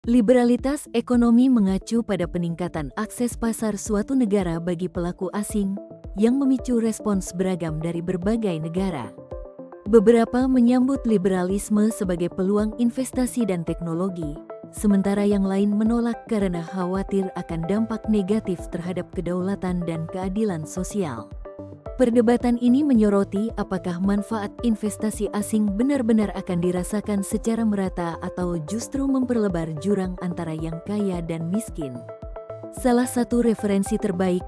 Liberalitas ekonomi mengacu pada peningkatan akses pasar suatu negara bagi pelaku asing yang memicu respons beragam dari berbagai negara. Beberapa menyambut liberalisme sebagai peluang investasi dan teknologi, sementara yang lain menolak karena khawatir akan dampak negatif terhadap kedaulatan dan keadilan sosial. Perdebatan ini menyoroti apakah manfaat investasi asing benar-benar akan dirasakan secara merata atau justru memperlebar jurang antara yang kaya dan miskin. Salah satu referensi terbaik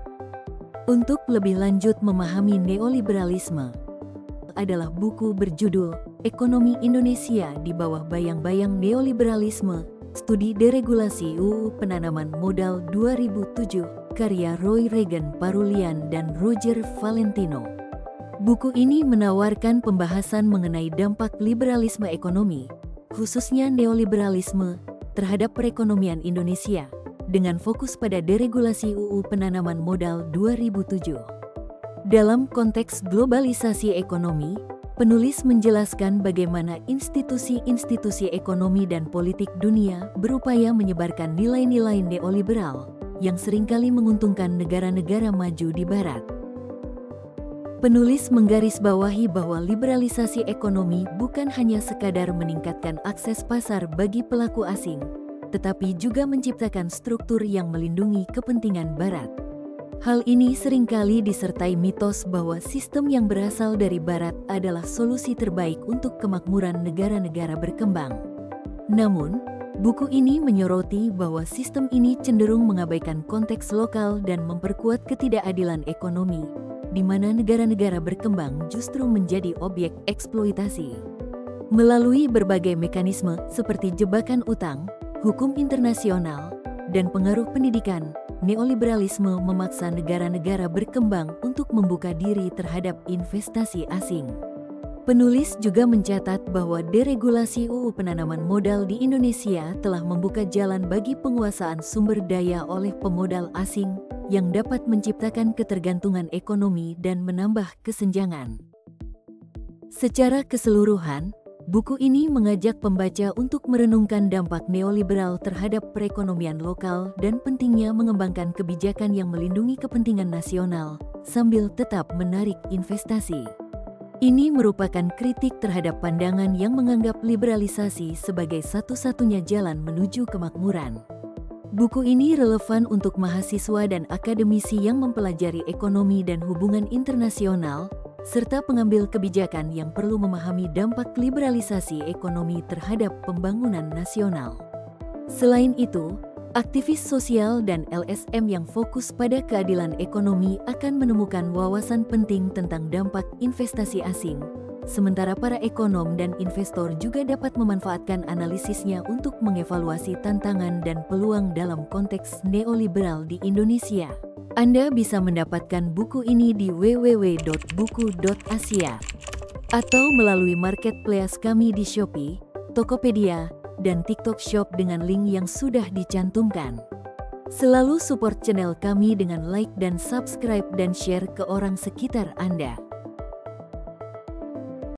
untuk lebih lanjut memahami neoliberalisme adalah buku berjudul Ekonomi Indonesia di bawah bayang-bayang neoliberalisme, Studi Deregulasi UU Penanaman Modal 2007. Karya Roy Regan Parulian dan Roger Valentino. Buku ini menawarkan pembahasan mengenai dampak liberalisme ekonomi, khususnya neoliberalisme, terhadap perekonomian Indonesia, dengan fokus pada deregulasi UU Penanaman Modal 2007. Dalam konteks globalisasi ekonomi, penulis menjelaskan bagaimana institusi-institusi ekonomi dan politik dunia berupaya menyebarkan nilai-nilai neoliberal yang seringkali menguntungkan negara-negara maju di Barat. Penulis menggarisbawahi bahwa liberalisasi ekonomi bukan hanya sekadar meningkatkan akses pasar bagi pelaku asing, tetapi juga menciptakan struktur yang melindungi kepentingan Barat. Hal ini seringkali disertai mitos bahwa sistem yang berasal dari Barat adalah solusi terbaik untuk kemakmuran negara-negara berkembang. Namun, buku ini menyoroti bahwa sistem ini cenderung mengabaikan konteks lokal dan memperkuat ketidakadilan ekonomi, di mana negara-negara berkembang justru menjadi objek eksploitasi. Melalui berbagai mekanisme seperti jebakan utang, hukum internasional, dan pengaruh pendidikan, neoliberalisme memaksa negara-negara berkembang untuk membuka diri terhadap investasi asing. Penulis juga mencatat bahwa deregulasi UU Penanaman Modal di Indonesia telah membuka jalan bagi penguasaan sumber daya oleh pemodal asing yang dapat menciptakan ketergantungan ekonomi dan menambah kesenjangan. Secara keseluruhan, buku ini mengajak pembaca untuk merenungkan dampak neoliberal terhadap perekonomian lokal dan pentingnya mengembangkan kebijakan yang melindungi kepentingan nasional sambil tetap menarik investasi. Ini merupakan kritik terhadap pandangan yang menganggap liberalisasi sebagai satu-satunya jalan menuju kemakmuran. Buku ini relevan untuk mahasiswa dan akademisi yang mempelajari ekonomi dan hubungan internasional, serta pengambil kebijakan yang perlu memahami dampak liberalisasi ekonomi terhadap pembangunan nasional. Selain itu, aktivis sosial dan LSM yang fokus pada keadilan ekonomi akan menemukan wawasan penting tentang dampak investasi asing, sementara para ekonom dan investor juga dapat memanfaatkan analisisnya untuk mengevaluasi tantangan dan peluang dalam konteks neoliberal di Indonesia. Anda bisa mendapatkan buku ini di www.buku.asia atau melalui marketplace kami di Shopee, Tokopedia, dan TikTok Shop dengan link yang sudah dicantumkan. Selalu support channel kami dengan like dan subscribe dan share ke orang sekitar Anda.